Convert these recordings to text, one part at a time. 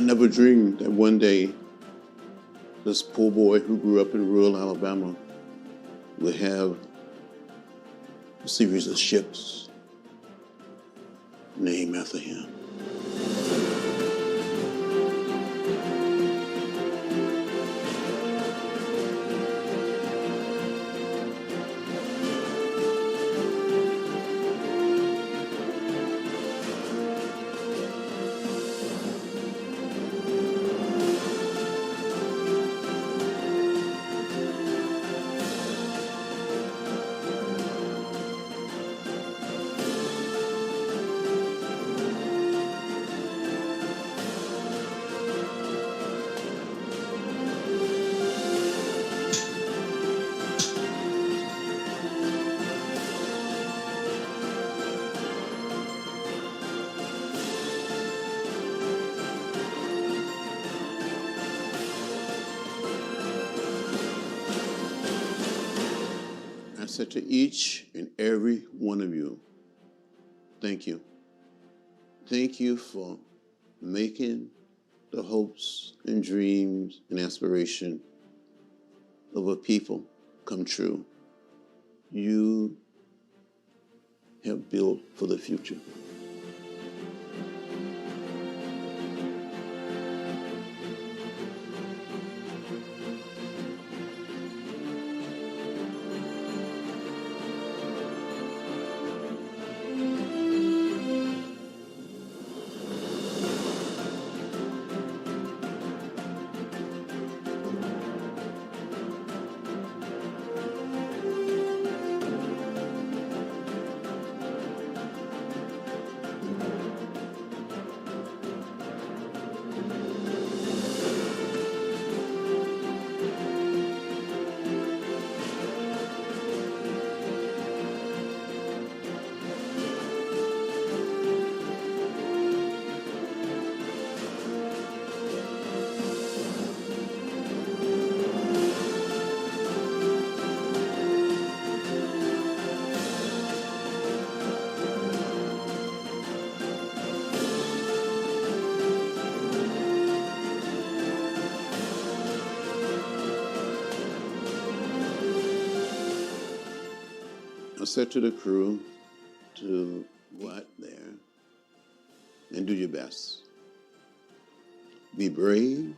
never dreamed that one day this poor boy who grew up in rural Alabama would have a series of ships named after him. I said to each and every one of you, thank you. Thank you for making the hopes and dreams and aspiration of a people come true. You have built for the future. I said to the crew to go out there and do your best. Be brave,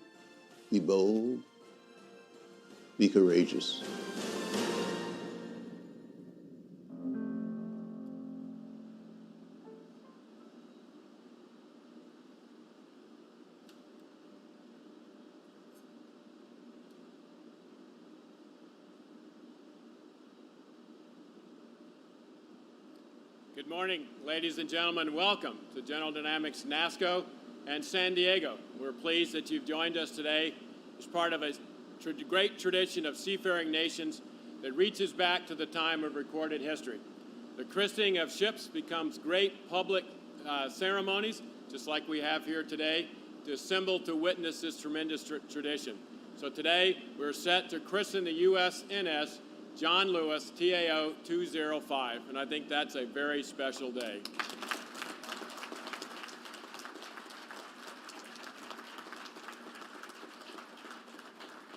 be bold, be courageous. Good morning, ladies and gentlemen. Welcome to General Dynamics NASCO and San Diego. We're pleased that you've joined us today as part of a great tradition of seafaring nations that reaches back to the time of recorded history. The christening of ships becomes great public ceremonies, just like we have here today, to assemble to witness this tremendous tradition. So today, we're set to christen the USNS John Lewis, TAO 205, and I think that's a very special day.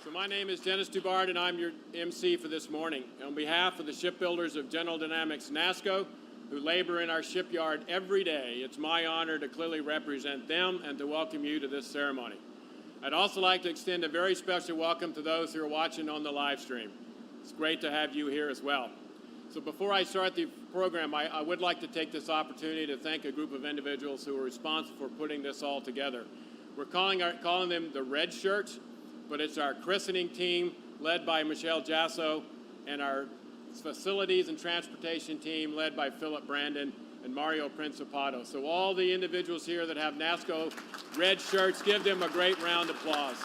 So my name is Dennis Dubard, and I'm your MC for this morning. On behalf of the shipbuilders of General Dynamics NASCO, who labor in our shipyard every day, it's my honor to clearly represent them and to welcome you to this ceremony. I'd also like to extend a very special welcome to those who are watching on the live stream. It's great to have you here as well. So before I start the program, I would like to take this opportunity to thank a group of individuals who are responsible for putting this all together. We're calling them the Red Shirts, but it's our christening team led by Michelle Jasso and our facilities and transportation team led by Philip Brandon and Mario Principato. So all the individuals here that have NASCO Red Shirts, give them a great round of applause.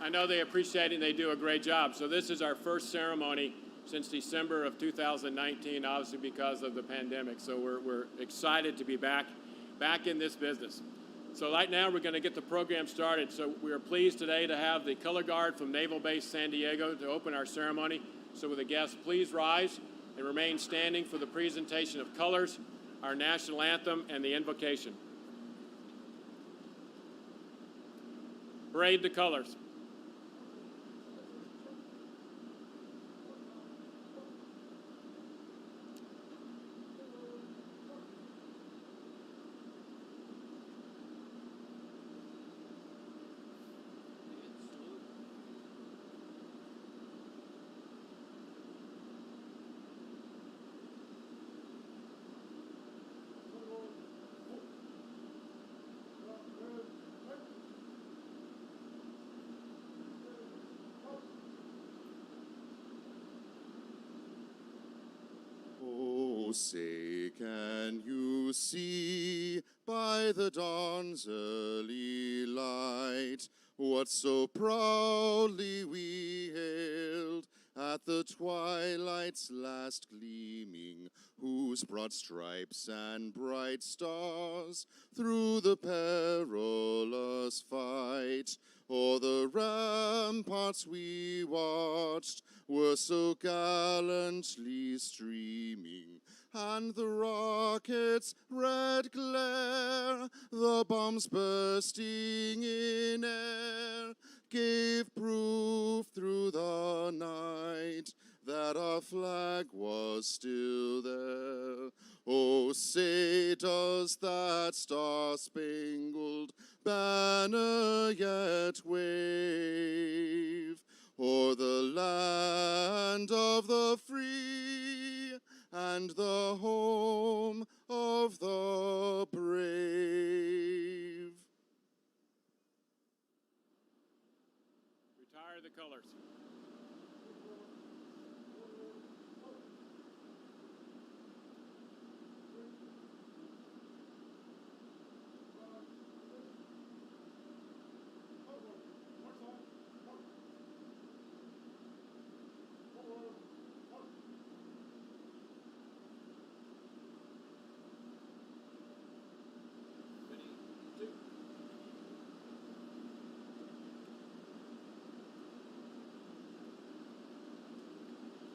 I know they appreciate it and they do a great job. So this is our first ceremony since December of 2019, obviously because of the pandemic. So we're excited to be back in this business. So right now we're going to get the program started. So we are pleased today to have the Color Guard from Naval Base San Diego to open our ceremony. So with the guests, please rise and remain standing for the presentation of colors, our national anthem, and the invocation. Parade the colors. Oh, say, can you see by the dawn's early light what so proudly we hailed at the twilight's last gleaming, whose broad stripes and bright stars through the perilous fight o'er the ramparts we watched were so gallantly streaming, and the rockets' red glare, the bombs bursting in air, gave proof through the night that our flag was still there. Oh, say, does that star-spangled banner yet wave o'er the land of the free and the home of the brave? Retire the colors.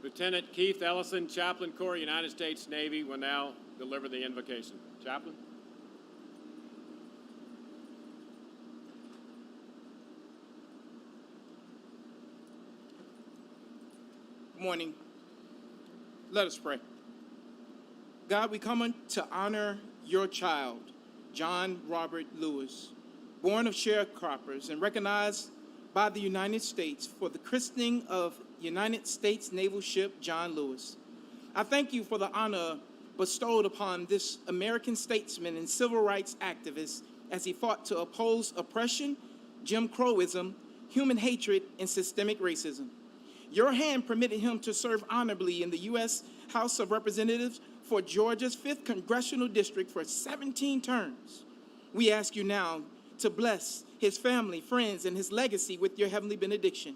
Lieutenant Keith Ellison, Chaplain Corps, United States Navy, will now deliver the invocation. Chaplain. Good morning. Let us pray. God, we come to honor your child, John Robert Lewis, born of sharecroppers and recognized by the United States for the christening of United States naval ship John Lewis. I thank you for the honor bestowed upon this American statesman and civil rights activist as he fought to oppose oppression, Jim Crowism, human hatred, and systemic racism. Your hand permitted him to serve honorably in the U.S. House of Representatives for Georgia's 5th Congressional District for 17 terms. We ask you now to bless his family, friends, and his legacy with your heavenly benediction.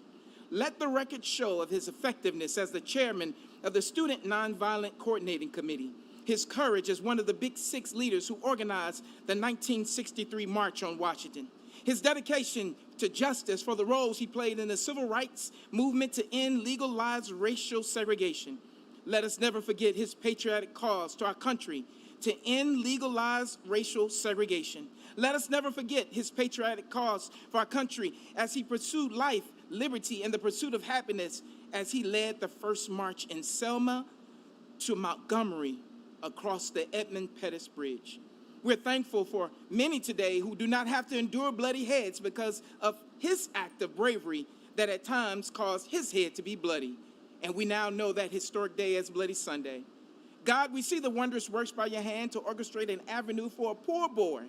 Let the record show of his effectiveness as the chairman of the Student Nonviolent Coordinating Committee, his courage as one of the Big Six leaders who organized the 1963 March on Washington, his dedication to justice for the roles he played in the civil rights movement to end legalized racial segregation. Let us never forget his patriotic cause to our country to end legalized racial segregation. Let us never forget his patriotic cause for our country as he pursued life, liberty, and the pursuit of happiness as he led the first march in Selma to Montgomery across the Edmund Pettus Bridge. We're thankful for many today who do not have to endure bloody heads because of his act of bravery that at times caused his head to be bloody. And we now know that historic day as Bloody Sunday. God, we see the wondrous works by your hand to orchestrate an avenue for a poor boy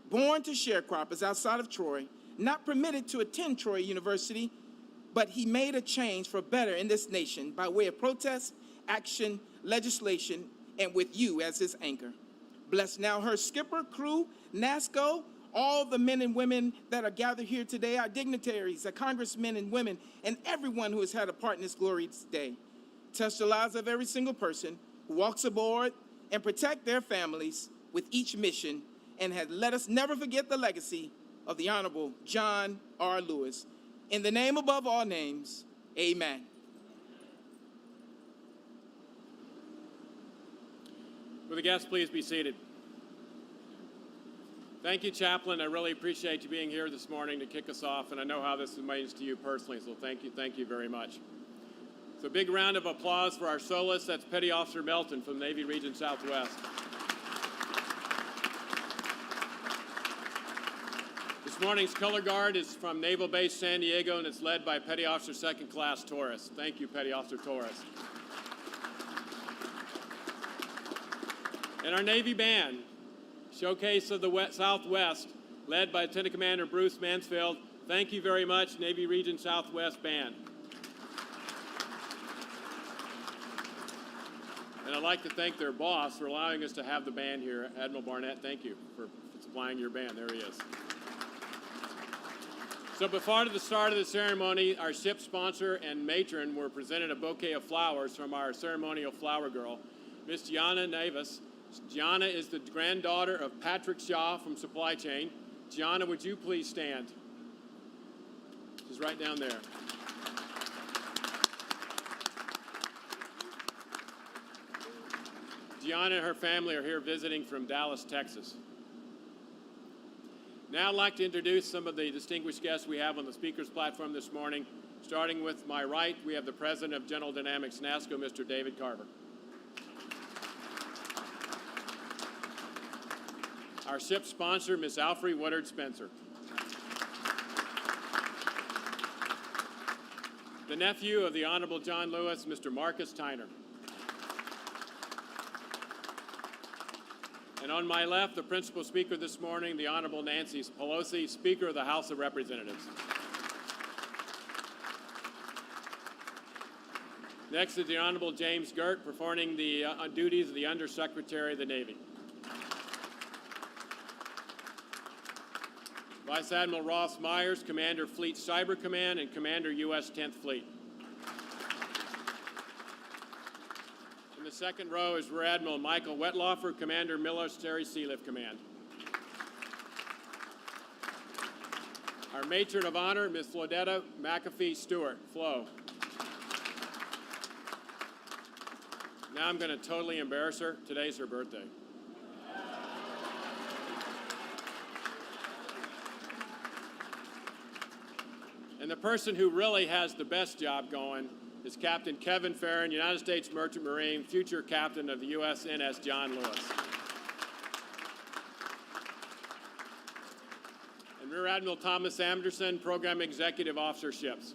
born to sharecroppers outside of Troy, not permitted to attend Troy University, but he made a change for better in this nation by way of protest, action, legislation, and with you as his anchor. Bless now her skipper, crew, NASCO, all the men and women that are gathered here today, our dignitaries, our congressmen and women, and everyone who has had a part in this glorious day. Touch the lives of every single person who walks aboard and protect their families with each mission, and let us never forget the legacy of the Honorable John R. Lewis. In the name above all names, amen. Will the guests please be seated? Thank you, Chaplain. I really appreciate you being here this morning to kick us off, and I know how this means to you personally, so thank you very much. So a big round of applause for our soloist. That's Petty Officer Melton from the Navy Region Southwest. This morning's color guard is from Naval Base San Diego, and it's led by Petty Officer Second Class Torres. Thank you, Petty Officer Torres. And our Navy Band, Showcase of the Southwest, led by Lieutenant Commander Bruce Mansfield. Thank you very much, Navy Region Southwest Band. And I'd like to thank their boss for allowing us to have the band here. Admiral Barnett, thank you for supplying your band. There he is. So before the start of the ceremony, our ship sponsor and matron were presented a bouquet of flowers from our ceremonial flower girl, Miss Gianna Navis. Gianna is the granddaughter of Patrick Shaw from Supply Chain. Gianna, would you please stand? She's right down there. Gianna and her family are here visiting from Dallas, Texas. Now I'd like to introduce some of the distinguished guests we have on the speaker's platform this morning. Starting with my right, we have the President of General Dynamics NASCO, Mr. David Carver. Our ship sponsor, Ms. Alfrey Woodard Spencer. The nephew of the Honorable John Lewis, Mr. Marcus Tyner. And on my left, the principal speaker this morning, the Honorable Nancy Pelosi, Speaker of the House of Representatives. Next is the Honorable James Girt, performing the duties of the Undersecretary of the Navy. Vice Admiral Ross Myers, Commander Fleet Cyber Command and Commander U.S. 10th Fleet. In the second row is Rear Admiral Michael Wetlaufer, Commander Military Sealift Command. Our Matron of Honor, Ms. Flodetta McAfee Stewart, Flo. Now I'm going to totally embarrass her. Today's her birthday. And the person who really has the best job going is Captain Kevin Farron, United States Merchant Marine, future captain of the USNS John Lewis. And Rear Admiral Thomas Anderson, Program Executive Officer Ships.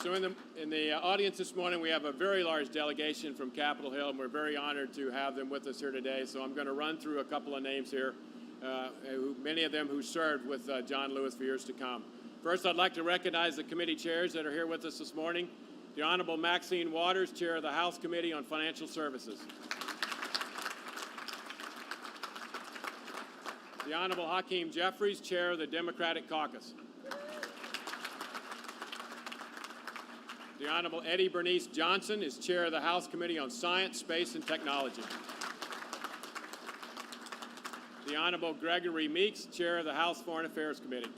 So in the audience this morning, we have a very large delegation from Capitol Hill, and we're very honored to have them with us here today. So I'm going to run through a couple of names here. Many of them who served with John Lewis for years to come. First, I'd like to recognize the committee chairs that are here with us this morning. The Honorable Maxine Waters, Chair of the House Committee on Financial Services. The Honorable Hakeem Jeffries, Chair of the Democratic Caucus. The Honorable Eddie Bernice Johnson is Chair of the House Committee on Science, Space, and Technology. The Honorable Gregory Meeks, Chair of the House Foreign Affairs Committee.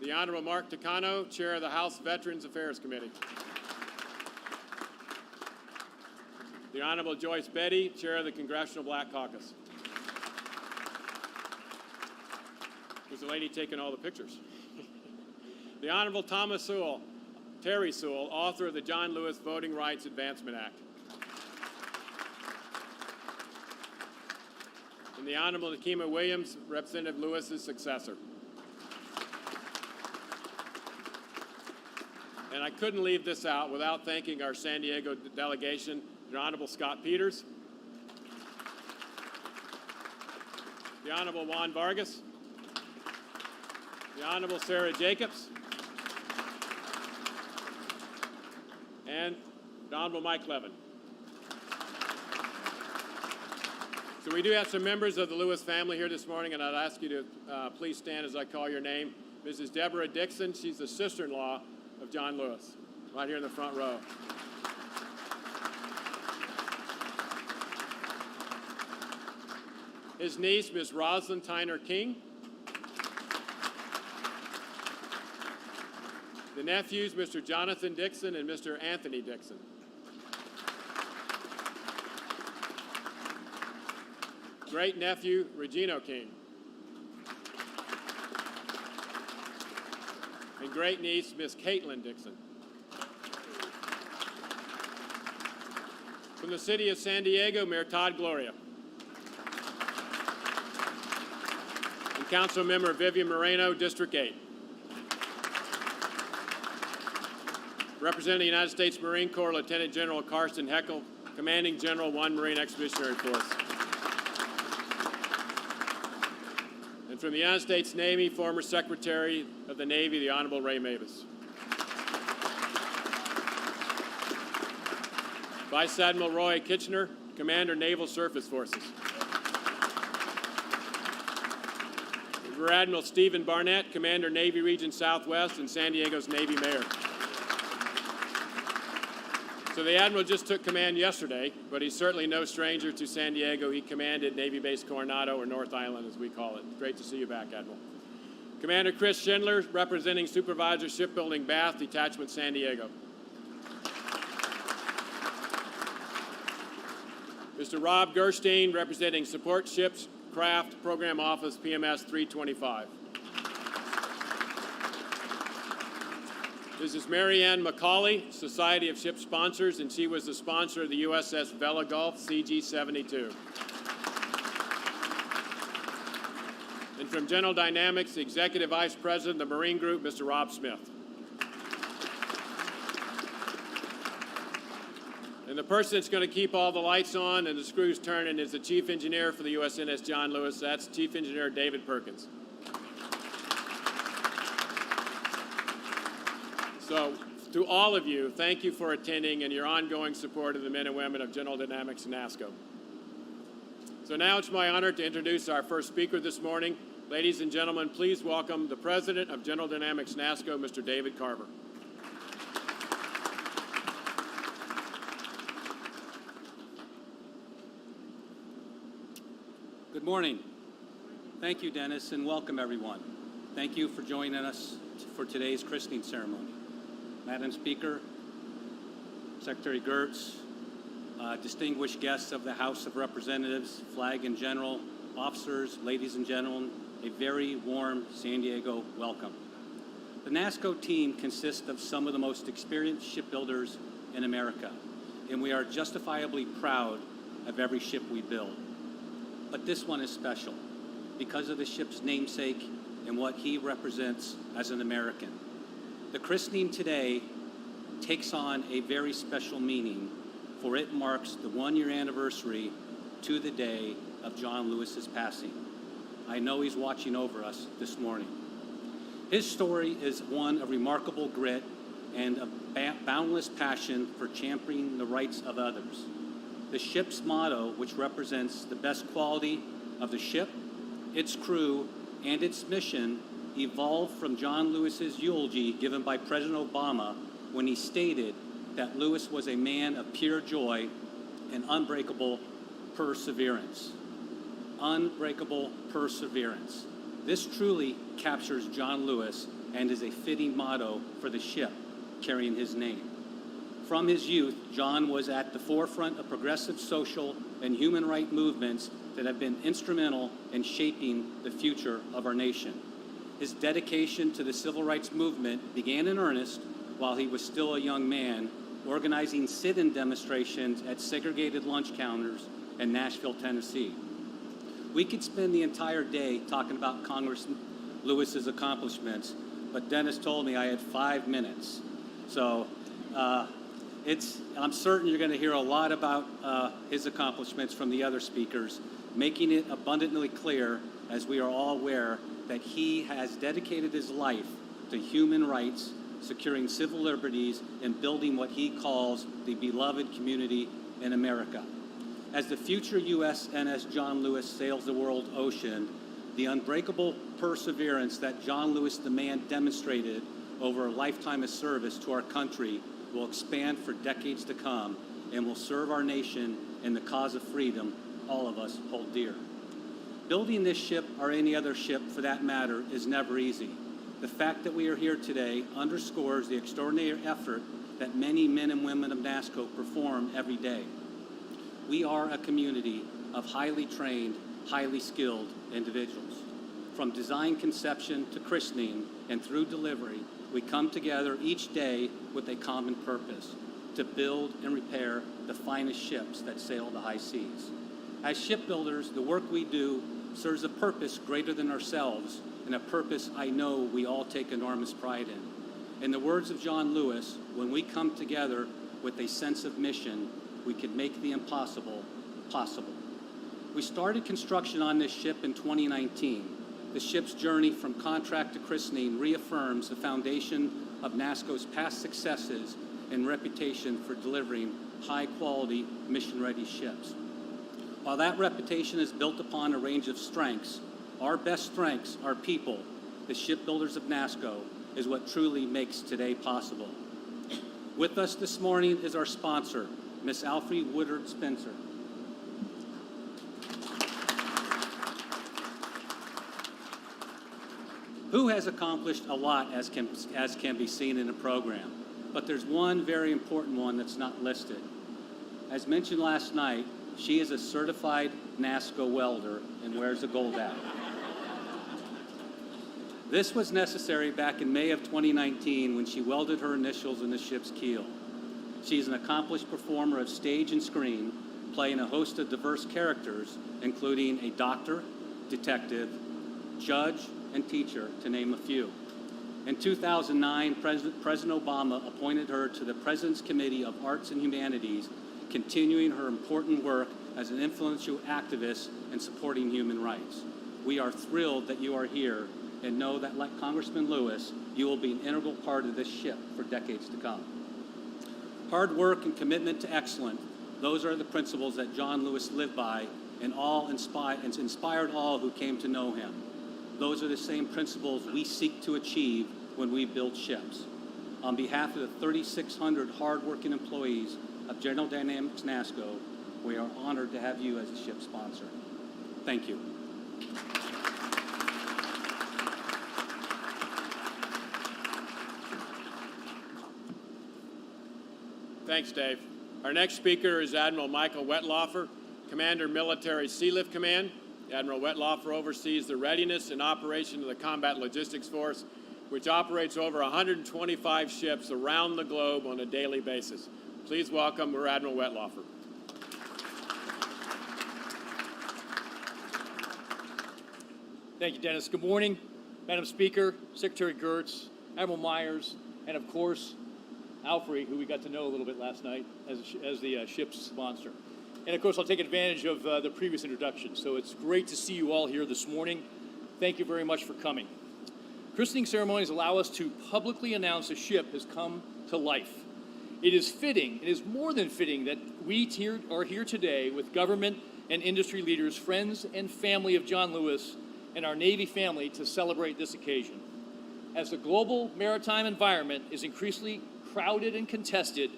The Honorable Mark Takano, Chair of the House Veterans Affairs Committee. The Honorable Joyce Betty, Chair of the Congressional Black Caucus. There's a lady taking all the pictures. The Honorable Terry Sewell, author of the John Lewis Voting Rights Advancement Act. And the Honorable Nakima Williams, Representative Lewis's successor. And I couldn't leave this out without thanking our San Diego delegation, the Honorable Scott Peters, the Honorable Juan Vargas, the Honorable Sarah Jacobs, and the Honorable Mike Levin. So we do have some members of the Lewis family here this morning, and I'd ask you to please stand as I call your name. Mrs. Deborah Dixon, she's the sister-in-law of John Lewis, right here in the front row. His niece, Ms. Rosalind Tyner King. The nephews, Mr. Jonathan Dixon and Mr. Anthony Dixon. Great nephew, Regino King. And great niece, Miss Caitlin Dixon. From the city of San Diego, Mayor Todd Gloria. And Council Member Vivian Moreno, District 8. Representing the United States Marine Corps, Lieutenant General Karsten Heckel, Commanding General 1 Marine Expeditionary Force. And from the United States Navy, former Secretary of the Navy, the Honorable Ray Mavis. Vice Admiral Roy Kitchener, Commander, Naval Surface Forces. Rear Admiral Stephen Barnett, Commander, Navy Region Southwest and San Diego's Navy Mayor. So the Admiral just took command yesterday, but he's certainly no stranger to San Diego. He commanded Navy Base Coronado, or North Island as we call it. Great to see you back, Admiral. Commander Chris Schindler, representing Supervisor Shipbuilding Bath, Detachment San Diego. Mr. Rob Gerstein, representing Support Ships Craft Program Office, PMS 325. Mrs. Mary Ann McCauley, Society of Ship Sponsors, and she was the sponsor of the USS Vela Gulf CG-72. And from General Dynamics, the Executive Vice President of the Marine Group, Mr. Rob Smith. And the person that's going to keep all the lights on and the screws turning is the Chief Engineer for the USNS John Lewis. That's Chief Engineer David Perkins. So, to all of you, thank you for attending and your ongoing support of the men and women of General Dynamics NASSCO. So now it's my honor to introduce our first speaker this morning. Ladies and gentlemen, please welcome the President of General Dynamics NASSCO, Mr. David Carver. Good morning. Thank you, Dennis, and welcome everyone. Thank you for joining us for today's christening ceremony. Madam Speaker, Secretary Gertz, distinguished guests of the House of Representatives, Flag and General, officers, ladies and gentlemen, a very warm San Diego welcome. The NASSCO team consists of some of the most experienced shipbuilders in America, and we are justifiably proud of every ship we build. But this one is special because of the ship's namesake and what he represents as an American. The christening today takes on a very special meaning, for it marks the one-year anniversary to the day of John Lewis's passing. I know he's watching over us this morning. His story is one of remarkable grit and a boundless passion for championing the rights of others. The ship's motto, which represents the best quality of the ship, its crew, and its mission, evolved from John Lewis's eulogy given by President Obama when he stated that Lewis was a man of pure joy and unbreakable perseverance. Unbreakable perseverance. This truly captures John Lewis and is a fitting motto for the ship carrying his name. From his youth, John was at the forefront of progressive social and human rights movements that have been instrumental in shaping the future of our nation. His dedication to the civil rights movement began in earnest while he was still a young man, organizing sit-in demonstrations at segregated lunch counters in Nashville, Tennessee. We could spend the entire day talking about Congressman Lewis's accomplishments, but Dennis told me I had 5 minutes. So I'm certain you're going to hear a lot about his accomplishments from the other speakers, making it abundantly clear, as we are all aware, that he has dedicated his life to human rights, securing civil liberties, and building what he calls the beloved community in America. As the future USNS John Lewis sails the world ocean, the unbreakable perseverance that John Lewis the man demonstrated over a lifetime of service to our country will expand for decades to come and will serve our nation and the cause of freedom all of us hold dear. Building this ship, or any other ship for that matter, is never easy. The fact that we are here today underscores the extraordinary effort that many men and women of NASCO perform every day. We are a community of highly trained, highly skilled individuals. From design conception to christening and through delivery, we come together each day with a common purpose: to build and repair the finest ships that sail the high seas. As shipbuilders, the work we do serves a purpose greater than ourselves, and a purpose I know we all take enormous pride in. In the words of John Lewis, when we come together with a sense of mission, we can make the impossible possible. We started construction on this ship in 2019. The ship's journey from contract to christening reaffirms the foundation of NASCO's past successes and reputation for delivering high-quality, mission-ready ships. While that reputation is built upon a range of strengths, our best strengths are people. The shipbuilders of NASCO is what truly makes today possible. With us this morning is our sponsor, Ms. Alfre Woodard Spencer. Who has accomplished a lot, as can be seen in the program, but there's one very important one that's not listed. As mentioned last night, she is a certified NASCO welder and wears a gold hat. This was necessary back in May of 2019 when she welded her initials in the ship's keel. She's an accomplished performer of stage and screen, playing a host of diverse characters, including a doctor, detective, judge, and teacher, to name a few. In 2009, President Obama appointed her to the President's Committee of Arts and Humanities, continuing her important work as an influential activist in supporting human rights. We are thrilled that you are here and know that, like Congressman Lewis, you will be an integral part of this ship for decades to come. Hard work and commitment to excellence, those are the principles that John Lewis lived by and inspired all who came to know him. Those are the same principles we seek to achieve when we build ships. On behalf of the 3,600 hard-working employees of General Dynamics NASCO, we are honored to have you as a ship sponsor. Thank you. Thanks, Dave. Our next speaker is Admiral Michael Wetlaufer, Commander, Military Sealift Command. Admiral Wetlaufer oversees the readiness and operation of the Combat Logistics Force, which operates over 125 ships around the globe on a daily basis. Please welcome Rear Admiral Wetlaufer. Thank you, Dennis. Good morning, Madam Speaker, Secretary Gertz, Admiral Myers, and of course, Alfre, who we got to know a little bit last night as the ship's sponsor. And of course, I'll take advantage of the previous introduction. So it's great to see you all here this morning. Thank you very much for coming. Christening ceremonies allow us to publicly announce a ship has come to life. It is fitting, it is more than fitting, that we are here today with government and industry leaders, friends and family of John Lewis, and our Navy family to celebrate this occasion. As the global maritime environment is increasingly crowded and contested,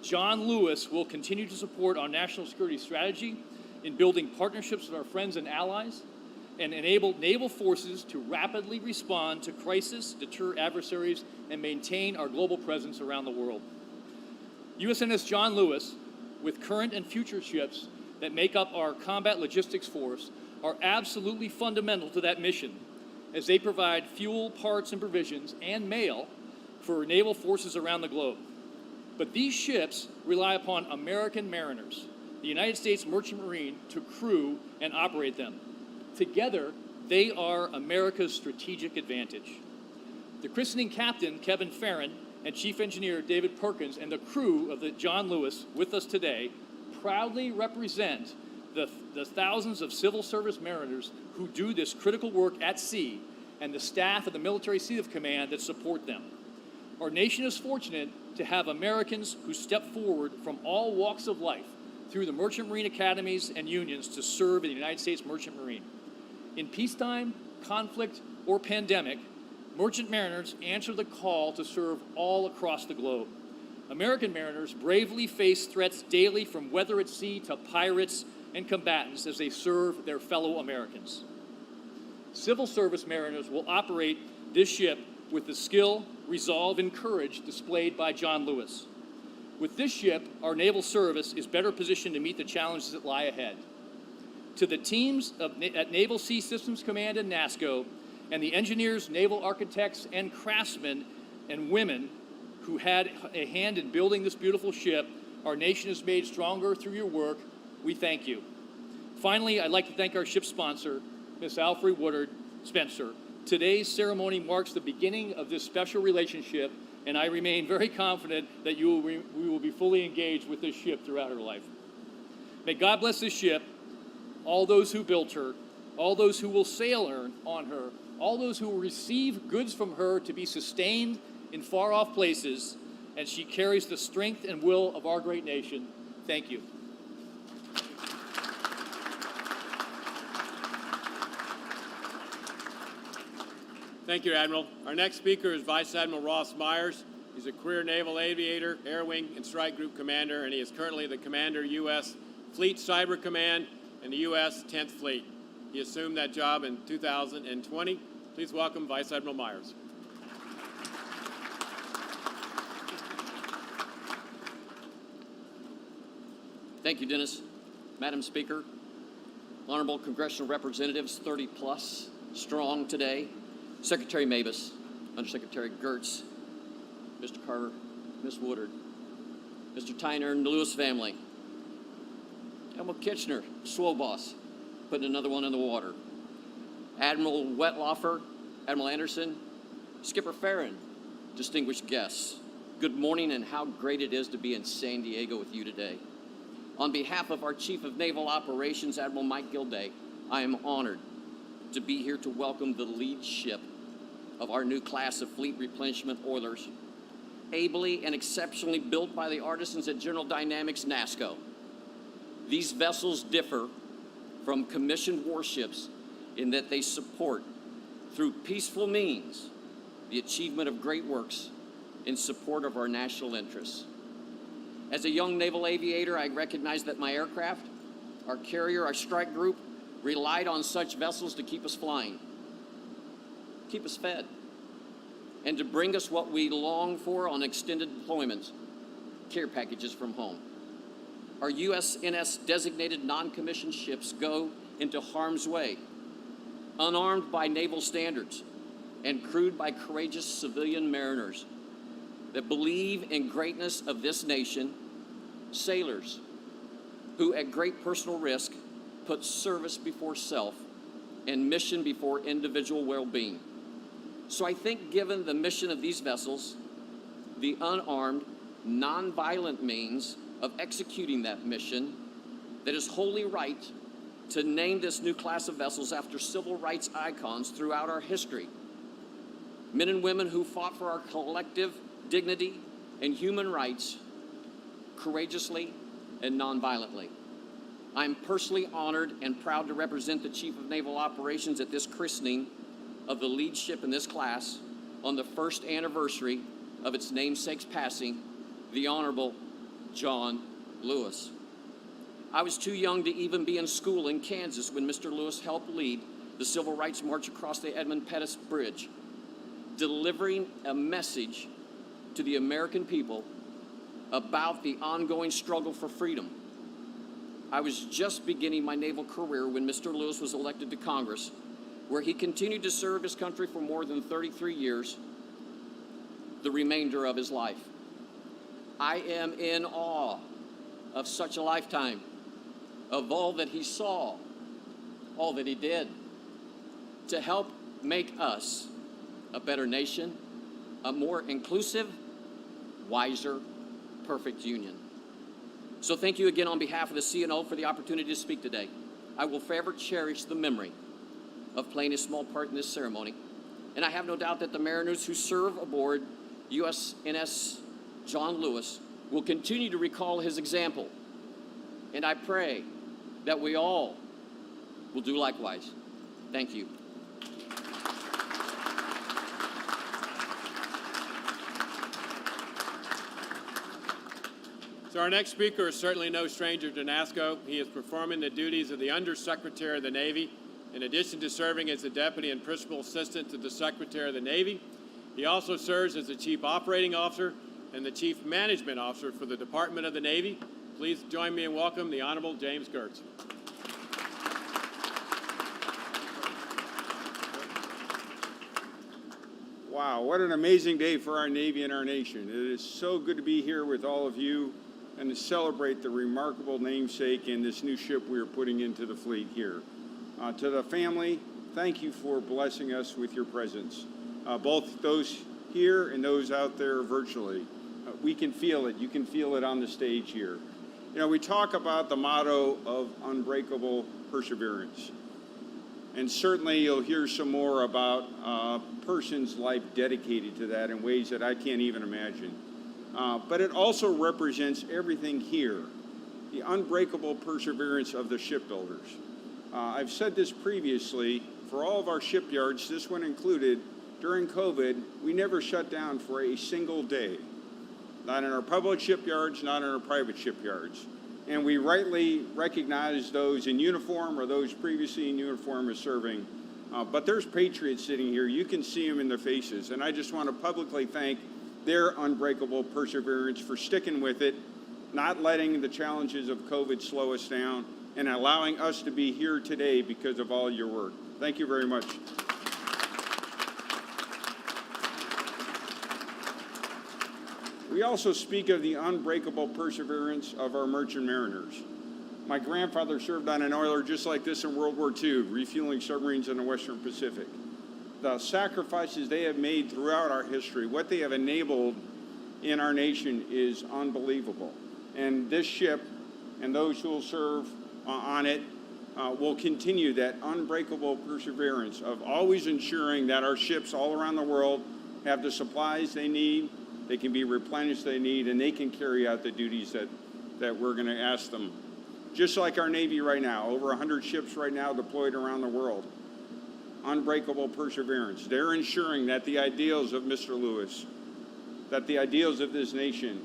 John Lewis will continue to support our national security strategy in building partnerships with our friends and allies and enable naval forces to rapidly respond to crisis, deter adversaries, and maintain our global presence around the world. USNS John Lewis, with current and future ships that make up our combat logistics force, are absolutely fundamental to that mission as they provide fuel, parts, and provisions and mail for naval forces around the globe. But these ships rely upon American mariners, the United States Merchant Marine, to crew and operate them. Together, they are America's strategic advantage. The christening captain, Kevin Farron, and Chief Engineer David Perkins, and the crew of the John Lewis with us today proudly represent the thousands of civil service mariners who do this critical work at sea and the staff of the Military Sealift Command that support them. Our nation is fortunate to have Americans who step forward from all walks of life through the Merchant Marine academies and unions to serve in the United States Merchant Marine. In peacetime, conflict, or pandemic, merchant mariners answer the call to serve all across the globe. American mariners bravely face threats daily from weather at sea to pirates and combatants as they serve their fellow Americans. Civil service mariners will operate this ship with the skill, resolve, and courage displayed by John Lewis. With this ship, our naval service is better positioned to meet the challenges that lie ahead. To the teams at Naval Sea Systems Command and NASCO, and the engineers, naval architects, and craftsmen and women who had a hand in building this beautiful ship our nation is made stronger through your work, we thank you. Finally, I'd like to thank our ship sponsor, Ms. Alfre Woodard Spencer. Today's ceremony marks the beginning of this special relationship, and I remain very confident that we will be fully engaged with this ship throughout her life. May God bless this ship, all those who built her, all those who will sail on her, all those who will receive goods from her to be sustained in far-off places, and she carries the strength and will of our great nation. Thank you. Thank you, Admiral. Our next speaker is Vice Admiral Ross Myers. He's a career naval aviator, Air Wing, and Strike Group Commander, and he is currently the Commander, U.S. Fleet Cyber Command and the U.S. 10th Fleet. He assumed that job in 2020. Please welcome Vice Admiral Myers. Thank you, Dennis. Madam Speaker, honorable congressional representatives, 30 plus strong today, Secretary Mabus, Undersecretary Gertz, Mr. Carter, Ms. Woodard, Mr. Tyner, and the Lewis family, Admiral Kitchener, Swoboss, putting another one in the water, Admiral Wetlaufer, Admiral Anderson, Skipper Farron, distinguished guests, good morning, and how great it is to be in San Diego with you today. On behalf of our Chief of Naval Operations, Admiral Mike Gilday, I am honored to be here to welcome the lead ship of our new class of fleet replenishment oilers, ably and exceptionally built by the artisans at General Dynamics NASCO. These vessels differ from commissioned warships in that they support, through peaceful means, the achievement of great works in support of our national interests. As a young naval aviator, I recognize that my aircraft, our carrier, our strike group, relied on such vessels to keep us flying, keep us fed, and to bring us what we long for on extended deployments, care packages from home. Our USNS designated non-commissioned ships go into harm's way, unarmed by naval standards and crewed by courageous civilian mariners that believe in greatness of this nation, sailors who at great personal risk put service before self and mission before individual well-being. So I think given the mission of these vessels, the unarmed, non-violent means of executing that mission, that is wholly right to name this new class of vessels after civil rights icons throughout our history. Men and women who fought for our collective dignity and human rights courageously and non-violently. I'm personally honored and proud to represent the Chief of Naval Operations at this christening of the lead ship in this class on the first anniversary of its namesake's passing, the Honorable John Lewis. I was too young to even be in school in Kansas when Mr. Lewis helped lead the Civil Rights March across the Edmund Pettus Bridge, delivering a message to the American people about the ongoing struggle for freedom. I was just beginning my naval career when Mr. Lewis was elected to Congress, where he continued to serve his country for more than 33 years, the remainder of his life. I am in awe of such a lifetime, of all that he saw, all that he did, to help make us a better nation, a more inclusive, wiser, perfect union. So thank you again on behalf of the CNO for the opportunity to speak today. I will forever cherish the memory of playing a small part in this ceremony, and I have no doubt that the mariners who serve aboard USNS John Lewis will continue to recall his example, and I pray that we all will do likewise. Thank you. So our next speaker is certainly no stranger to NASCO. He is performing the duties of the Undersecretary of the Navy. In addition to serving as the Deputy and Principal Assistant to the Secretary of the Navy, He also serves as the Chief Operating Officer and the Chief Management Officer for the Department of the Navy. Please join me in welcoming the Honorable James Gertz. Wow, what an amazing day for our Navy and our nation. It is so good to be here with all of you and to celebrate the remarkable namesake and this new ship we are putting into the fleet here. To the family, thank you for blessing us with your presence, both those here and those out there virtually. We can feel it. You can feel it on the stage here. You know, we talk about the motto of unbreakable perseverance. And certainly you'll hear some more about a person's life dedicated to that in ways that I can't even imagine. But it also represents everything here, the unbreakable perseverance of the shipbuilders. I've said this previously, for all of our shipyards, this one included, during COVID, we never shut down for a single day. Not in our public shipyards, not in our private shipyards. And we rightly recognize those in uniform or those previously in uniform as serving. But there's patriots sitting here. You can see them in their faces. And I just want to publicly thank their unbreakable perseverance for sticking with it, not letting the challenges of COVID slow us down, and allowing us to be here today because of all your work. Thank you very much. We also speak of the unbreakable perseverance of our merchant mariners. My grandfather served on an oiler just like this in World War II, refueling submarines in the Western Pacific. The sacrifices they have made throughout our history, what they have enabled in our nation is unbelievable. And this ship and those who will serve on it will continue that unbreakable perseverance of always ensuring that our ships all around the world have the supplies they need, they can be replenished they need, and they can carry out the duties that we're going to ask them. Just like our Navy right now, over 100 ships right now deployed around the world. Unbreakable perseverance. They're ensuring that the ideals of Mr. Lewis, that the ideals of this nation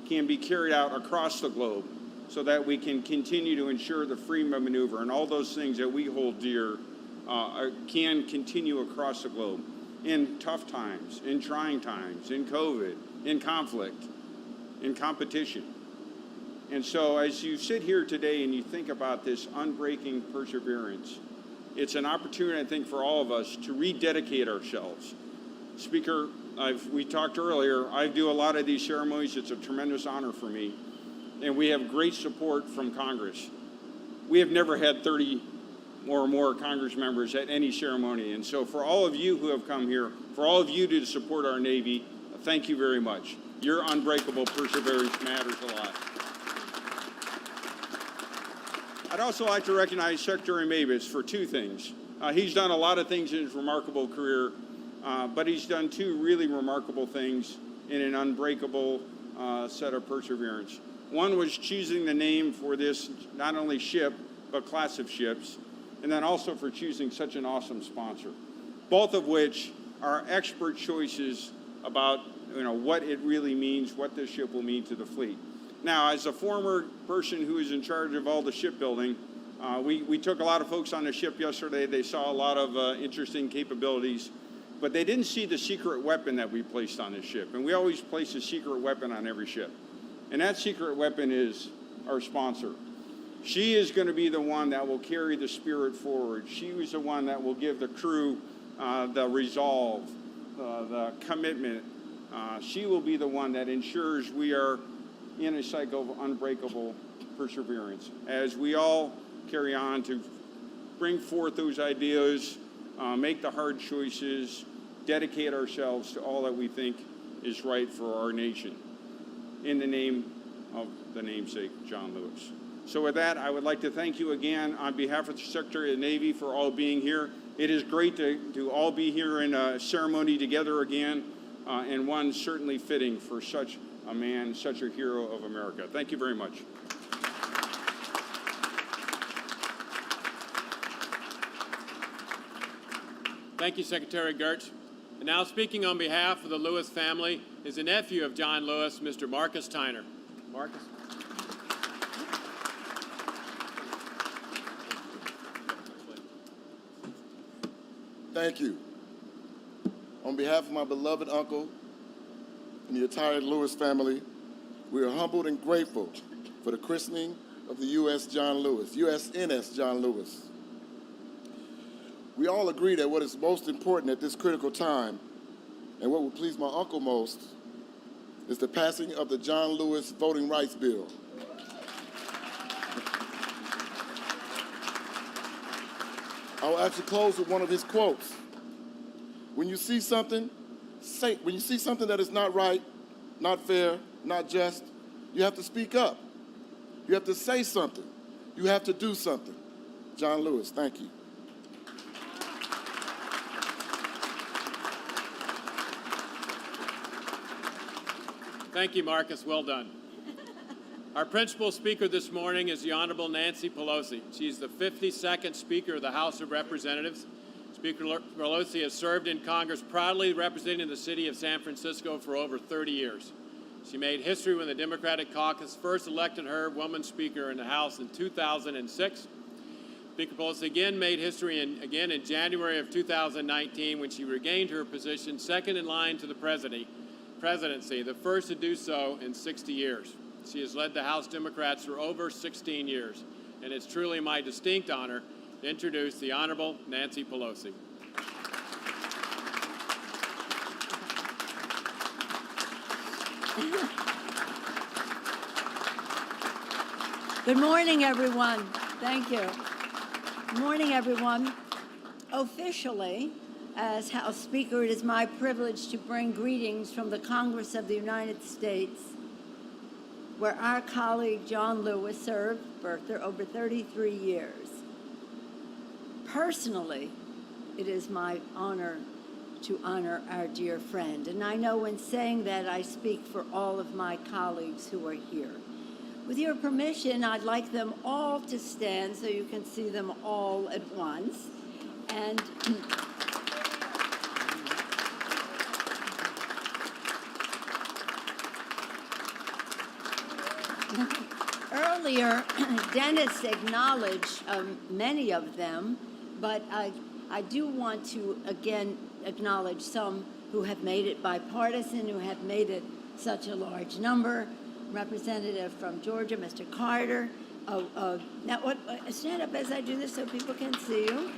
can be carried out across the globe so that we can continue to ensure the freedom of maneuver and all those things that we hold dear can continue across the globe. In tough times, in trying times, in COVID, in conflict, in competition. And so as you sit here today and you think about this unbreaking perseverance, it's an opportunity, I think, for all of us to rededicate ourselves. Speaker, we talked earlier, I do a lot of these ceremonies. It's a tremendous honor for me. And we have great support from Congress. We have never had 30 or more Congress members at any ceremony. And so for all of you who have come here, for all of you to support our Navy, thank you very much. Your unbreakable perseverance matters a lot. I'd also like to recognize Secretary Mavis for two things. He's done a lot of things in his remarkable career, but he's done two really remarkable things in an unbreakable set of perseverance. One was choosing the name for this not only ship, but class of ships, and then also for choosing such an awesome sponsor, both of which are expert choices about what it really means, what this ship will mean to the fleet. Now, as a former person who is in charge of all the shipbuilding, we took a lot of folks on the ship yesterday. They saw a lot of interesting capabilities, but they didn't see the secret weapon that we placed on this ship. And we always place a secret weapon on every ship. And that secret weapon is our sponsor. She is going to be the one that will carry the spirit forward. She was the one that will give the crew the resolve, the commitment. She will be the one that ensures we are in a cycle of unbreakable perseverance as we all carry on to bring forth those ideas, make the hard choices, dedicate ourselves to all that we think is right for our nation in the name of the namesake, John Lewis. So with that, I would like to thank you again on behalf of the Secretary of the Navy for all being here. It is great to all be here in a ceremony together again, and one certainly fitting for such a man, such a hero of America. Thank you very much. Thank you, Secretary Gertz. And now speaking on behalf of the Lewis family is a nephew of John Lewis, Mr. Marcus Tyner. Marcus. Thank you. On behalf of my beloved uncle and the entire Lewis family, we are humbled and grateful for the christening of the USNS John Lewis. We all agree that what is most important at this critical time, and what will please my uncle most, is the passing of the John Lewis Voting Rights Bill. I will actually close with one of his quotes. When you see something that is not right, not fair, not just, you have to speak up. You have to say something. You have to do something. John Lewis, thank you. Thank you, Marcus. Well done. Our principal speaker this morning is the Honorable Nancy Pelosi. She's the 52nd Speaker of the House of Representatives. Speaker Pelosi has served in Congress proudly representing the city of San Francisco for over 30 years. She made history when the Democratic caucus first elected her woman speaker in the House in 2006. Speaker Pelosi again made history in January of 2019 when she regained her position second in line to the presidency, the first to do so in 60 years. She has led the House Democrats for over 16 years, and it's truly my distinct honor to introduce the Honorable Nancy Pelosi. Good morning, everyone. Thank you. Good morning, everyone. Officially, as House Speaker, it is my privilege to bring greetings from the Congress of the United States, where our colleague John Lewis served for over 33 years. Personally, it is my honor to honor our dear friend. And I know in saying that I speak for all of my colleagues who are here. With your permission, I'd like them all to stand so you can see them all at once. And earlier, Dennis acknowledged many of them, but I do want to again acknowledge some who have made it bipartisan, who have made it such a large number. Representative from Georgia, Mr. Carter. Now, stand up as I do this so people can see you.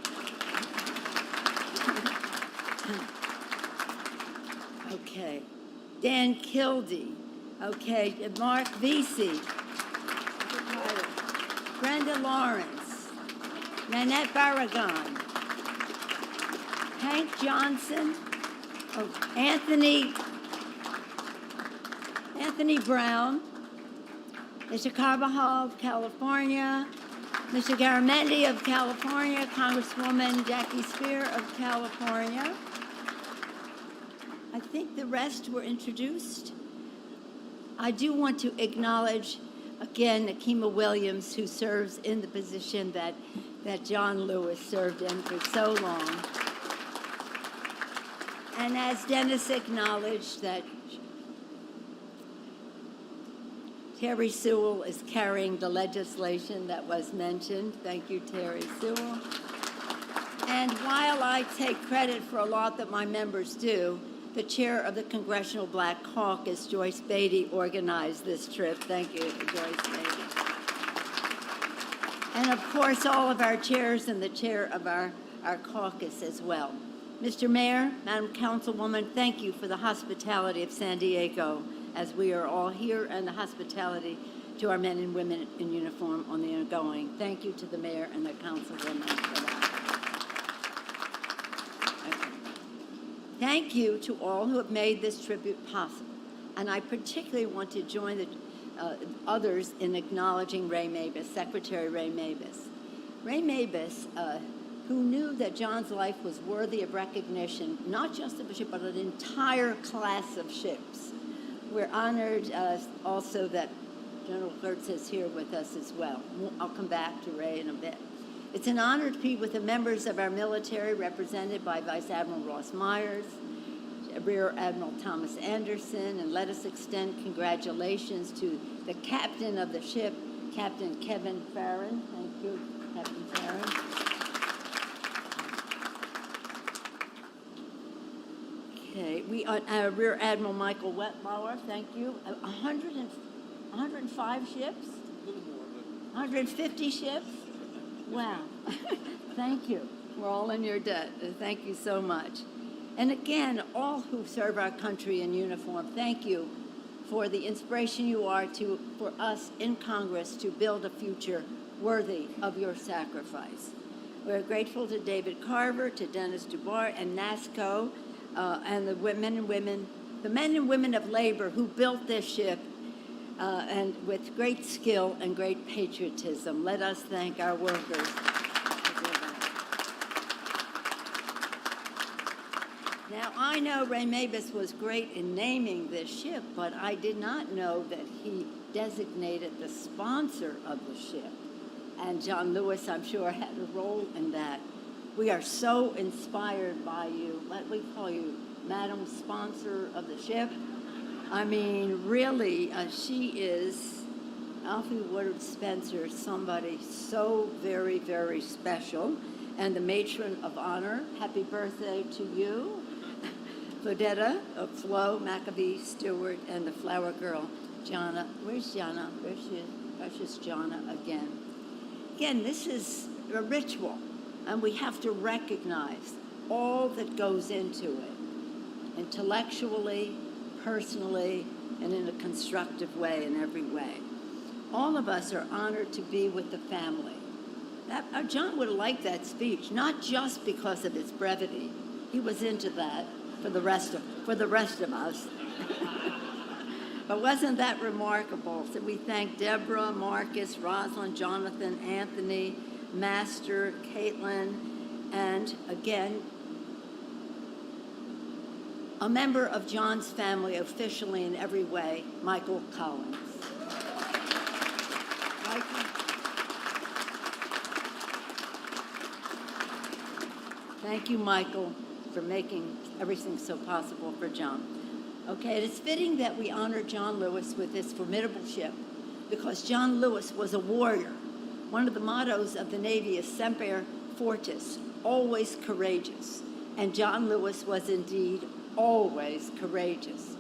Okay. Dan Kildee. Okay. Mark Vesey. Brenda Lawrence. Nanette Barragan. Hank Johnson. Anthony Brown, Mr. Carvajal of California, Mr. Garamendi of California, Congresswoman Jackie Spear of California. I think the rest were introduced. I do want to acknowledge, again, Akima Williams, who serves in the position that John Lewis served in for so long. And as Dennis acknowledged, that Terry Sewell is carrying the legislation that was mentioned. Thank you, Terry Sewell. And while I take credit for a lot that my members do, the chair of the Congressional Black Caucus, Joyce Beatty, organized this trip. Thank you, Joyce Beatty. And of course, all of our chairs and the chair of our caucus as well. Mr. Mayor, Madam Councilwoman, thank you for the hospitality of San Diego as we are all here, and the hospitality to our men and women in uniform on the ongoing. Thank you to the mayor and the councilwoman for that. Okay. Thank you to all who have made this tribute possible. And I particularly want to join the others in acknowledging Ray Mabus, Secretary Ray Mabus. Ray Mabus, who knew that John's life was worthy of recognition, not just of a ship, but an entire class of ships. We're honored also that General Gertz is here with us as well. I'll come back to Ray in a bit. It's an honor to be with the members of our military represented by Vice Admiral Ross Myers, Rear Admiral Thomas Anderson, and let us extend congratulations to the captain of the ship, Captain Kevin Farron. Thank you, Captain Farron. Okay, Rear Admiral Michael Wetlauer, thank you. 105 ships? A little more, but 150 ships? Wow. Thank you. We're all in your debt. Thank you so much. And again, all who serve our country in uniform, thank you for the inspiration you are for us in Congress to build a future worthy of your sacrifice. We're grateful to David Carver, to Dennis Dubar, and NASCO, and the men and women of labor who built this ship, and with great skill and great patriotism. Let us thank our workers. Now, I know Ray Mabus was great in naming this ship, but I did not know that he designated the sponsor of the ship. And John Lewis, I'm sure, had a role in that. We are so inspired by you. What we call you, Madam Sponsor of the Ship. I mean, really, she is, Alfie Woodard Spencer, somebody so very, very special. And the matron of honor, happy birthday to you. Claudetta, Flo, Maccabee, Stewart, and the flower girl, Jana. Where's Jana? There she is, precious Jana again. Again, this is a ritual, and we have to recognize all that goes into it, intellectually, personally, and in a constructive way in every way. All of us are honored to be with the family. John would have liked that speech, not just because of its brevity. He was into that for the rest of us. But wasn't that remarkable? So we thank Deborah, Marcus, Rosalind, Jonathan, Anthony, Master, Caitlin, and again, a member of John's family officially in every way, Michael Collins. Michael. Thank you, Michael, for making everything so possible for John. Okay, it is fitting that we honor John Lewis with this formidable ship because John Lewis was a warrior. One of the mottos of the Navy is Semper Fortis, always courageous. And John Lewis was indeed always courageous.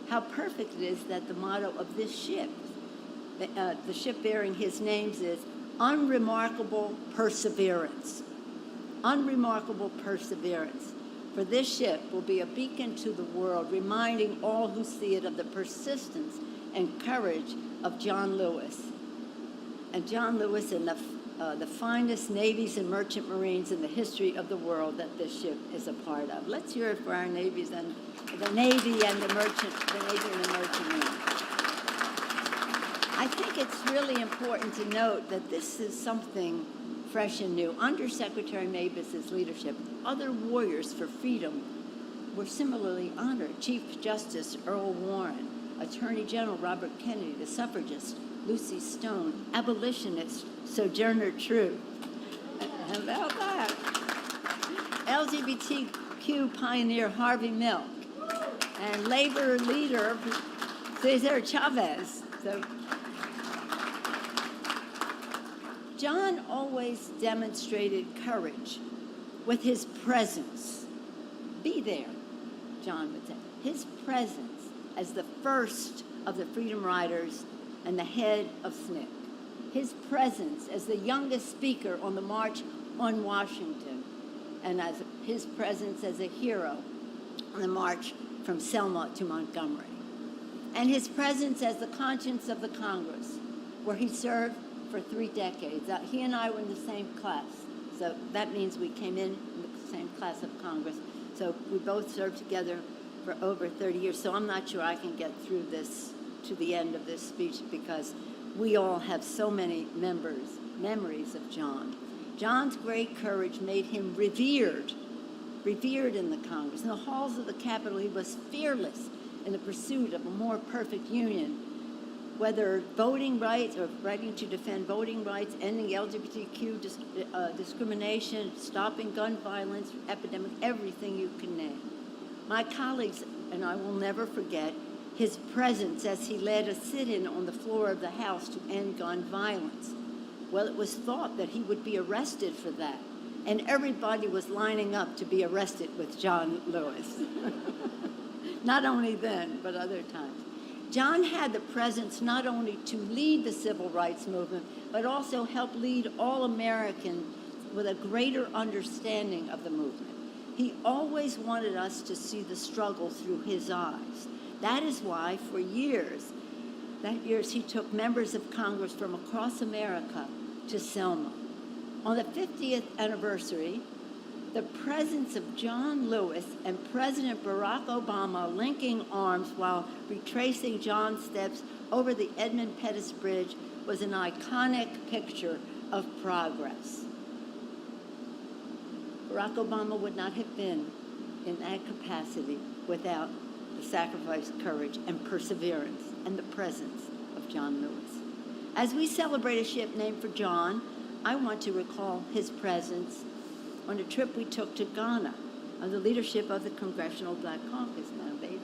How perfect it is that the motto of this ship, the ship bearing his names, is unremarkable perseverance. Unremarkable perseverance. For this ship will be a beacon to the world, reminding all who see it of the persistence and courage of John Lewis. And John Lewis and the finest navies and merchant marines in the history of the world that this ship is a part of. Let's hear it for our navies and the Navy and the Navy and the merchant marines. I think it's really important to note that this is something fresh and new. Under Secretary Mabus's leadership, other warriors for freedom were similarly honored. Chief Justice Earl Warren, Attorney General Robert Kennedy, the suffragist Lucy Stone, abolitionist Sojourner Truth. How about that? LGBTQ pioneer Harvey Milk, and labor leader Cesar Chavez. So, John always demonstrated courage with his presence. Be there, John would say. His presence as the first of the Freedom Riders and the head of SNCC. His presence as the youngest speaker on the March on Washington, and as his presence as a hero on the march from Selma to Montgomery. And his presence as the conscience of the Congress, where he served for 3 decades. He and I were in the same class, so that means we came in the same class of Congress. So we both served together for over 30 years, so I'm not sure I can get through this to the end of this speech because we all have so many memories of John. John's great courage made him revered in the Congress. In the halls of the Capitol, he was fearless in the pursuit of a more perfect union. Whether voting rights or fighting to defend voting rights, ending LGBTQ discrimination, stopping gun violence, epidemic, everything you can name. My colleagues and I will never forget his presence as he led a sit-in on the floor of the House to end gun violence. Well, it was thought that he would be arrested for that, and everybody was lining up to be arrested with John Lewis. Not only then, but other times. John had the presence not only to lead the civil rights movement, but also help lead all Americans with a greater understanding of the movement. He always wanted us to see the struggle through his eyes. That is why, for years, he took members of Congress from across America to Selma. On the 50th anniversary, the presence of John Lewis and President Barack Obama linking arms while retracing John's steps over the Edmund Pettus Bridge was an iconic picture of progress. Barack Obama would not have been in that capacity without the sacrifice, courage, and perseverance and the presence of John Lewis. As we celebrate a ship named for John, I want to recall his presence on a trip we took to Ghana under the leadership of the Congressional Black Caucus, Madam Bailey.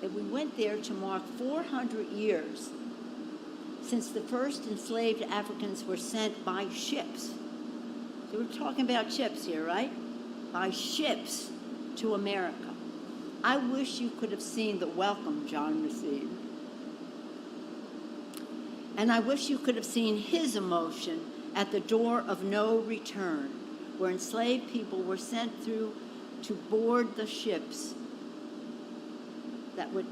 We went there to mark 400 years since the first enslaved Africans were sent by ships. So we're talking about ships here, right? By ships to America. I wish you could have seen the welcome John received. And I wish you could have seen his emotion at the door of no return, where enslaved people were sent through to board the ships that would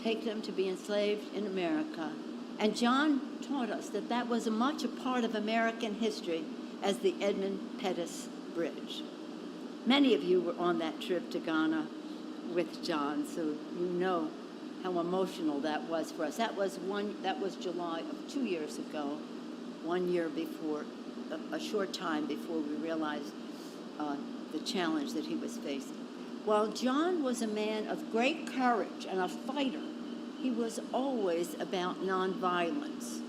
take them to be enslaved in America. And John taught us that that was much a part of American history as the Edmund Pettus Bridge. Many of you were on that trip to Ghana with John, so you know how emotional that was for us. That was July of 2 years ago, 1 year before, a short time before we realized the challenge that he was facing. While John was a man of great courage and a fighter, he was always about nonviolence.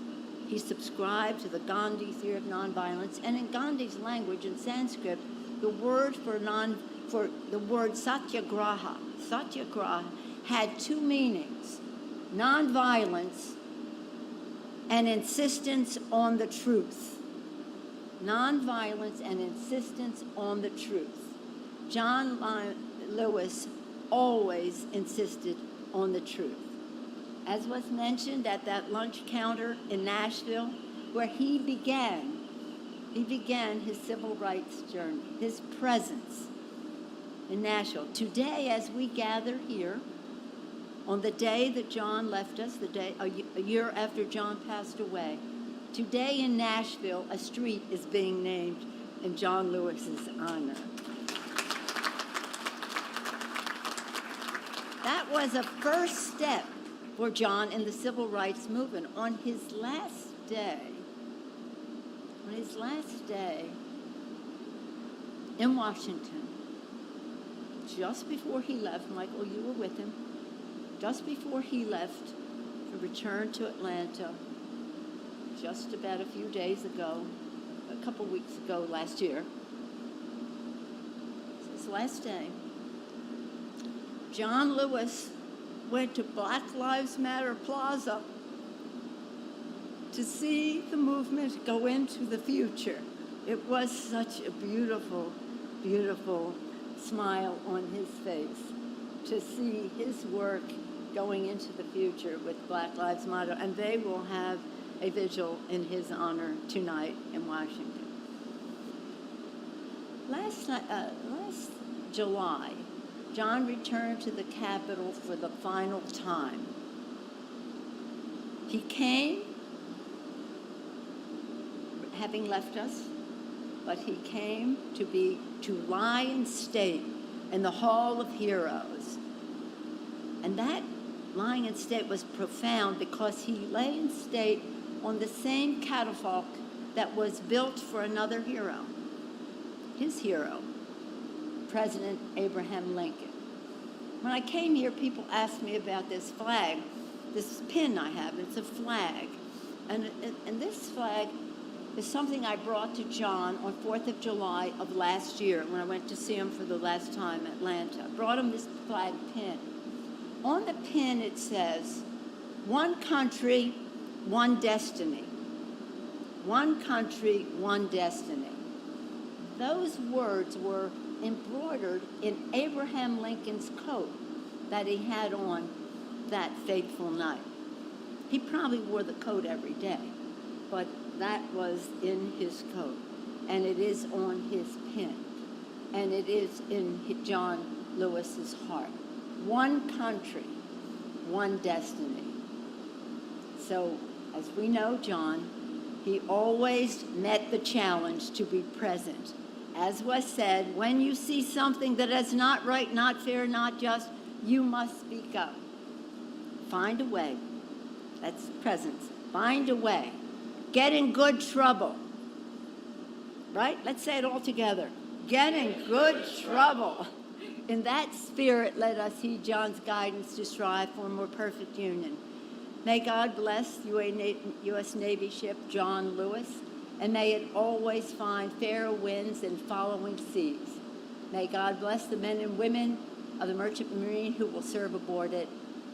He subscribed to the Gandhi theory of nonviolence, and in Gandhi's language, in Sanskrit, the word for the word satyagraha had two meanings: nonviolence and insistence on the truth. Nonviolence and insistence on the truth. John Lewis always insisted on the truth. As was mentioned at that lunch counter in Nashville, where he began his civil rights journey, his presence in Nashville. Today, as we gather here, on the day that John left us, a year after John passed away, today in Nashville, a street is being named in John Lewis's honor. That was a first step for John in the civil rights movement. On his last day in Washington, just before he left, Michael, you were with him, just before he left to return to Atlanta, just about a few days ago, a couple weeks ago last year, his last day, John Lewis went to Black Lives Matter Plaza to see the movement go into the future. It was such a beautiful, beautiful smile on his face to see his work going into the future with Black Lives Matter, and they will have a vigil in his honor tonight in Washington. Last July, John returned to the Capitol for the final time. He came, having left us, but he came to lie in state in the Hall of Heroes. And that lying in state was profound because he lay in state on the same catafalque that was built for another hero, his hero, President Abraham Lincoln. When I came here, people asked me about this flag, this pin I have. It's a flag. And this flag is something I brought to John on 4th of July of last year when I went to see him for the last time in Atlanta. I brought him this flag pin. On the pin it says, "One country, one destiny." One country, one destiny. Those words were embroidered in Abraham Lincoln's coat that he had on that fateful night. He probably wore the coat every day, but that was in his coat, and it is on his pin, and it is in John Lewis's heart. One country, one destiny. So, as we know John, he always met the challenge to be present. As was said, when you see something that is not right, not fair, not just, you must speak up. Find a way. That's presence. Find a way. Get in good trouble. Right? Let's say it all together. Get in good trouble. In that spirit, let us heed John's guidance to strive for a more perfect union. May God bless U.S. Navy ship John Lewis, and may it always find fair winds and following seas. May God bless the men and women of the Merchant Marine who will serve aboard it.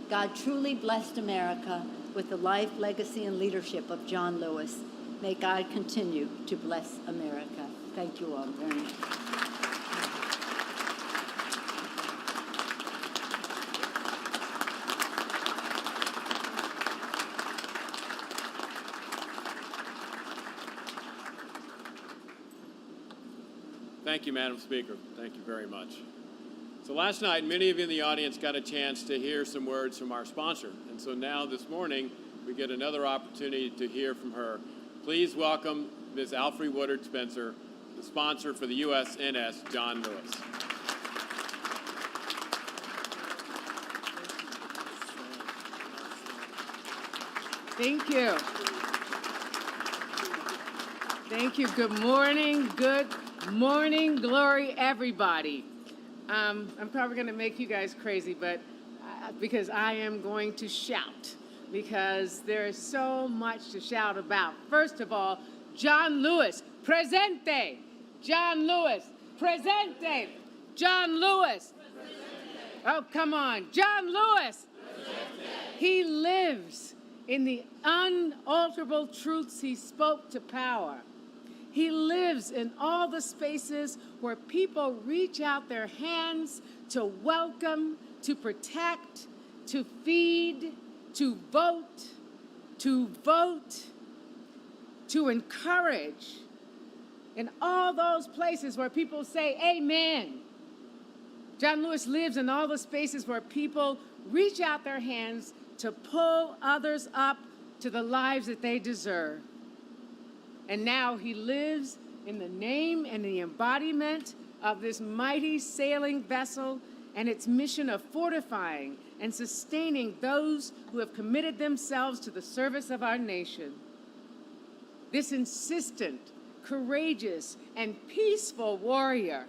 God truly blessed America with the life, legacy, and leadership of John Lewis. May God continue to bless America. Thank you all very much. Thank you, Madam Speaker. Thank you very much. So last night, many of you in the audience got a chance to hear some words from our sponsor. And so now this morning, we get another opportunity to hear from her. Please welcome Ms. Alfre Woodard Spencer, the sponsor for the USNS John Lewis. Thank you. Thank you. Good morning. Good morning, glory, everybody. I'm probably going to make you guys crazy, but because I am going to shout, because there is so much to shout about. First of all, John Lewis, presente. John Lewis, presente. John Lewis. Presente. Oh, come on. John Lewis. Presente. He lives in the unalterable truths he spoke to power. He lives in all the spaces where people reach out their hands to welcome, to protect, to feed, to vote, to encourage. In all those places where people say, amen. John Lewis lives in all the spaces where people reach out their hands to pull others up to the lives that they deserve. And now he lives in the name and the embodiment of this mighty sailing vessel and its mission of fortifying and sustaining those who have committed themselves to the service of our nation. This insistent, courageous, and peaceful warrior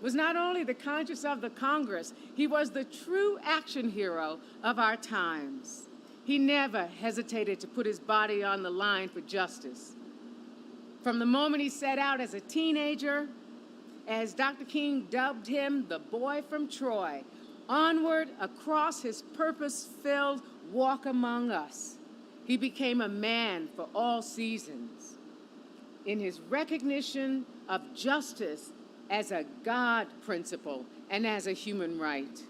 was not only the conscience of the Congress, he was the true action hero of our times. He never hesitated to put his body on the line for justice. From the moment he set out as a teenager, as Dr. King dubbed him, the boy from Troy, onward across his purpose-filled walk among us, he became a man for all seasons. In his recognition of justice as a God principle and as a human right.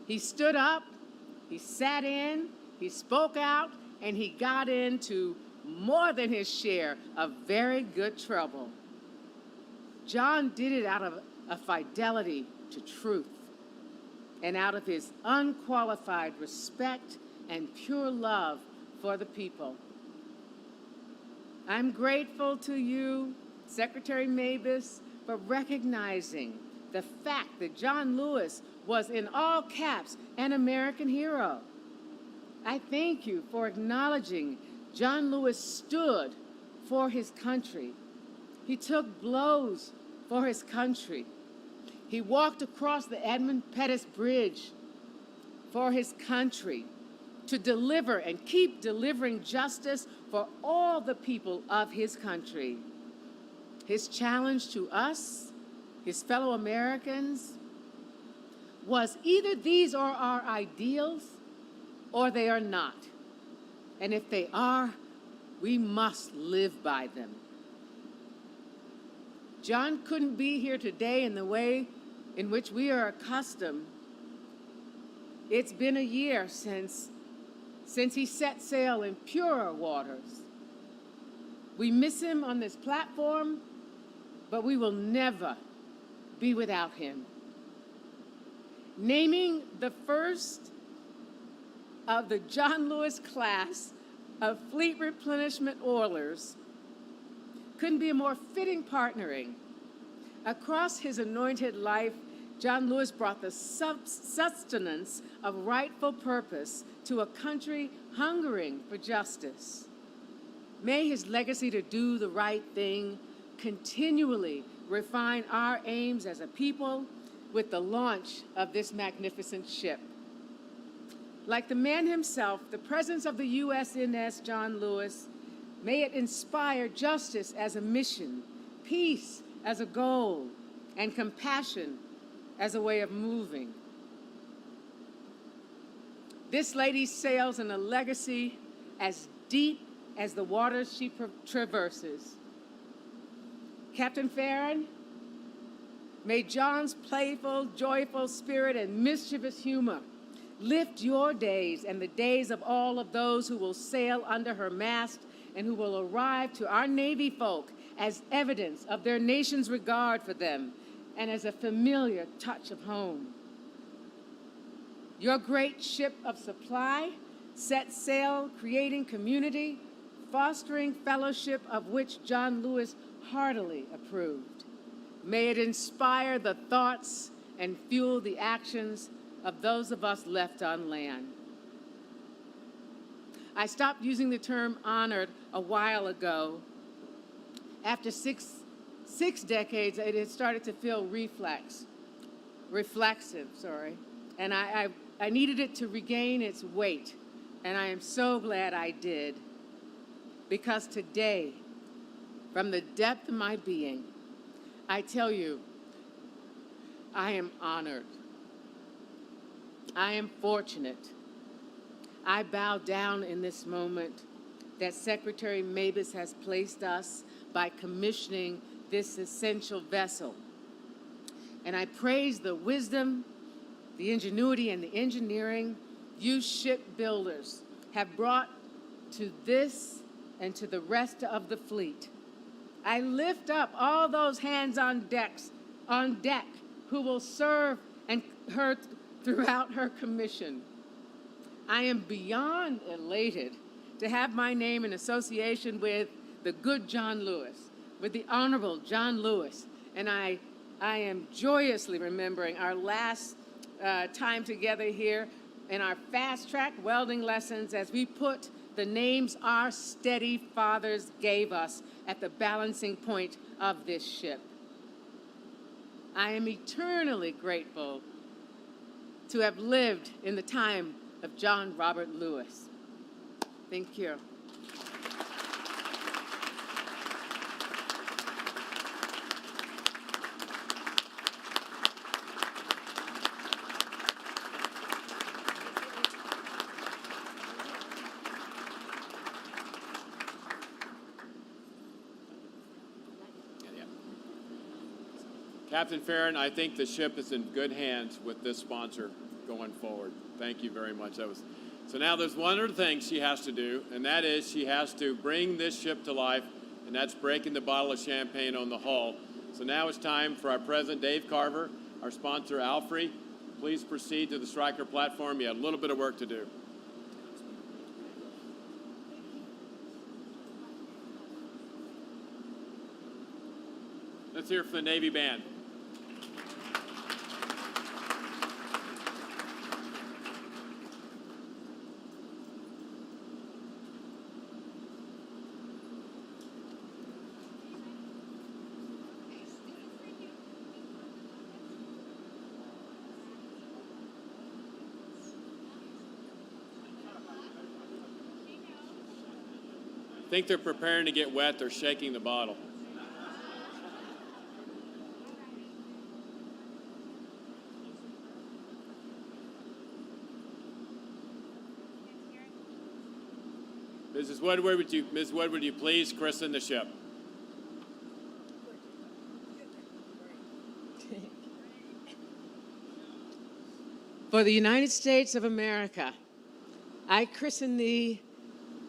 He stood up, he sat in, he spoke out, and he got into more than his share of very good trouble. John did it out of a fidelity to truth and out of his unqualified respect and pure love for the people. I'm grateful to you, Secretary Mabus, for recognizing the fact that John Lewis was, in all caps, an American hero. I thank you for acknowledging John Lewis stood for his country. He took blows for his country. He walked across the Edmund Pettus Bridge for his country to deliver and keep delivering justice for all the people of his country. His challenge to us, his fellow Americans, was either these are our ideals or they are not. And if they are, we must live by them. John couldn't be here today in the way in which we are accustomed. It's been a year since he set sail in purer waters. We miss him on this platform, but we will never be without him. Naming the first of the John Lewis class of fleet replenishment oilers couldn't be a more fitting partnering. Across his anointed life, John Lewis brought the sustenance of rightful purpose to a country hungering for justice. May his legacy to do the right thing continually refine our aims as a people with the launch of this magnificent ship. Like the man himself, the presence of the USNS John Lewis, may it inspire justice as a mission, peace as a goal, and compassion as a way of moving. This lady sails in a legacy as deep as the waters she traverses. Captain Farron, may John's playful, joyful spirit and mischievous humor lift your days and the days of all of those who will sail under her mast and who will arrive to our Navy folk as evidence of their nation's regard for them and as a familiar touch of home. Your great ship of supply sets sail, creating community, fostering fellowship of which John Lewis heartily approved. May it inspire the thoughts and fuel the actions of those of us left on land. I stopped using the term honored a while ago. After six decades, it had started to feel reflexive, and I needed it to regain its weight, and I am so glad I did, because today, from the depth of my being, I tell you, I am honored. I am fortunate. I bow down in this moment that Secretary Mabus has placed us by commissioning this essential vessel. And I praise the wisdom, the ingenuity, and the engineering you shipbuilders have brought to this and to the rest of the fleet. I lift up all those hands on deck who will serve her throughout her commission. I am beyond elated to have my name in association with the good John Lewis, with the Honorable John Lewis, and I am joyously remembering our last time together here in our fast-track welding lessons as we put the names our steady fathers gave us at the balancing point of this ship. I am eternally grateful to have lived in the time of John Robert Lewis. Thank you. Captain Farron, I think the ship is in good hands with this sponsor going forward. Thank you very much. So now there's one other thing she has to do, and that is she has to bring this ship to life, and that's breaking the bottle of champagne on the hull. So now it's time for our President, Dave Carver, our sponsor, Alfrey. Please proceed to the striker platform. You have a little bit of work to do. Let's hear from the Navy Band. I think they're preparing to get wet. They're shaking the bottle. Ms. Woodward, would you please christen the ship? For the United States of America, I christen thee,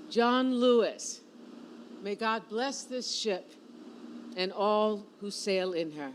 John Lewis. May God bless this ship and all who sail in her.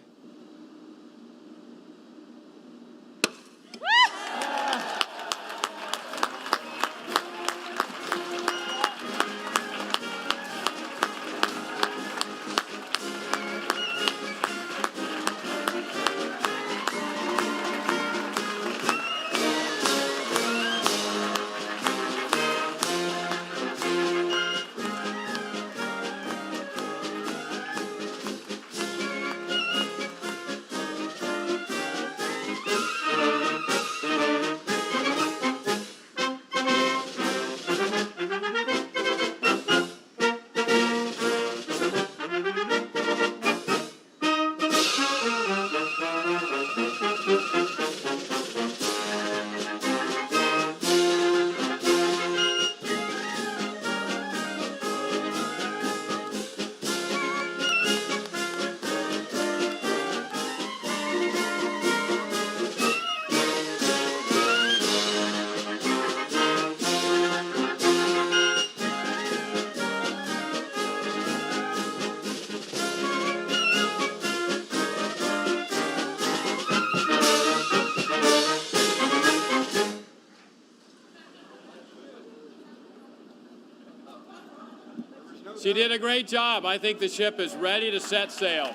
She did a great job. I think the ship is ready to set sail.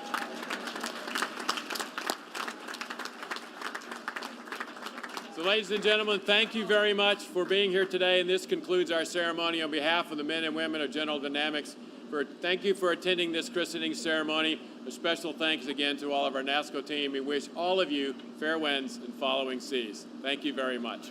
So, ladies and gentlemen, thank you very much for being here today, and this concludes our ceremony. On behalf of the men and women of General Dynamics, thank you for attending this christening ceremony. A special thanks again to all of our NASCO team. We wish all of you fair winds and following seas. Thank you very much.